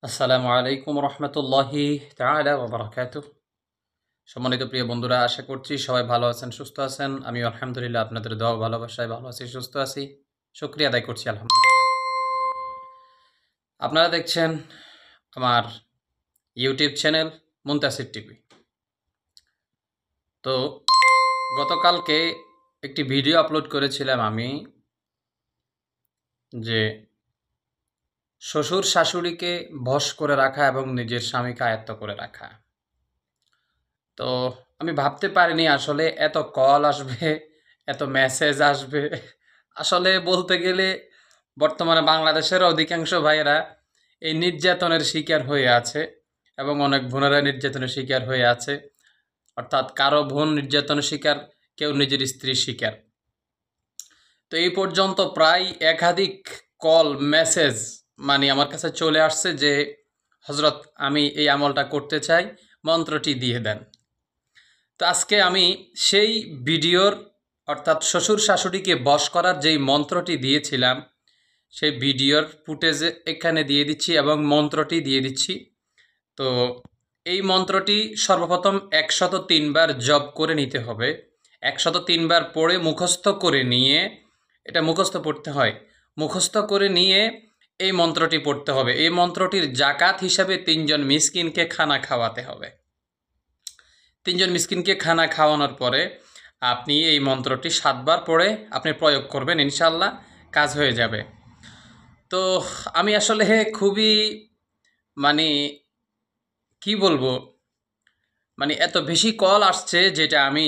আসসালামু আলাইকুম রহমতুল্লাহি তাআলা ওয়া বারাকাতুহ। সম্মানিত প্রিয় বন্ধুরা, আশা করছি সবাই ভালো আছেন, সুস্থ আছেন। আমি আলহামদুলিল্লাহ আপনাদের দোয়া ও ভালোবাসায় ভালো আছি, সুস্থ আছি। শুকরিয়া আদায় করছি আলহামদুলিল্লাহ। আপনারা দেখছেন আমার ইউটিউব চ্যানেল মুনতাসির টিভি। তো গতকালকে একটি ভিডিও আপলোড করেছিলাম আমি, যে শ্বশুর শাশুড়িকে বশ করে রাখা এবং নিজের স্বামীকে আয়ত্ত করে রাখা। তো আমি ভাবতে পারিনি আসলে এত কল আসবে, এত মেসেজ আসবে। আসলে বলতে গেলে বর্তমানে বাংলাদেশের অধিকাংশ ভাইয়েরা এই নির্যাতনের শিকার হয়ে আছে এবং অনেক বোনেরা নির্যাতনের শিকার হয়ে আছে। অর্থাৎ কারো বোন নির্যাতনের শিকার, কেউ নিজের স্ত্রীর শিকার। তো এই পর্যন্ত প্রায় একাধিক কল মেসেজ আমার কাছে চলে আসছে যে হজরত, আমি এই আমলটা করতে চাই, মন্ত্রটি দিয়ে দেন। তো আজকে আমি সেই ভিডিওর, অর্থাৎ শ্বশুর শাশুড়িকে বশ করার যেই মন্ত্রটি দিয়েছিলাম, সেই ভিডিওর ফুটেজ এখানে দিয়ে দিচ্ছি এবং মন্ত্রটি দিয়ে দিচ্ছি। তো এই মন্ত্রটি সর্বপ্রথম 103 বার জপ করে নিতে হবে। 103 বার পড়ে মুখস্থ করে নিয়ে, এটা মুখস্থ পড়তে হয়, মুখস্থ করে নিয়ে এই মন্ত্রটি পড়তে হবে। এই মন্ত্রটির জাকাত হিসাবে 3 জন মিসকিনকে খানা খাওয়াতে হবে। 3 জন মিসকিনকে খানা খাওয়ানোর পরে আপনি এই মন্ত্রটি 7 বার পড়ে আপনি প্রয়োগ করবেন, ইনশাল্লাহ কাজ হয়ে যাবে। তো আমি আসলে খুবই মানে কি বলবো, এত বেশি কল আসছে, যেটা আমি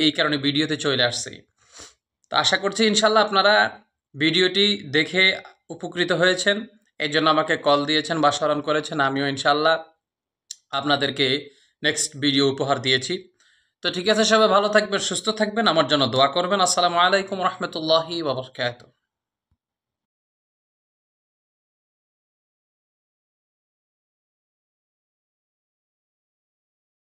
এই কারণে ভিডিওতে চলে আসছি। তো আশা করছি ইনশাল্লাহ আপনারা ভিডিওটি দেখে উপকৃত হয়েছেন, এই জন্য আমাকে কল দিয়েছেন বা স্মরণ করেছেন। আমিও ইনশাল্লাহ আপনাদেরকে নেক্সট ভিডিও উপহার দিয়েছি। তো ঠিক আছে, সবাই ভালো থাকবেন, সুস্থ থাকবেন, আমার জন্য দোয়া করবেন। আসসালামু আলাইকুম রহমতুল্লাহি ওয়া বারাকাতুহু।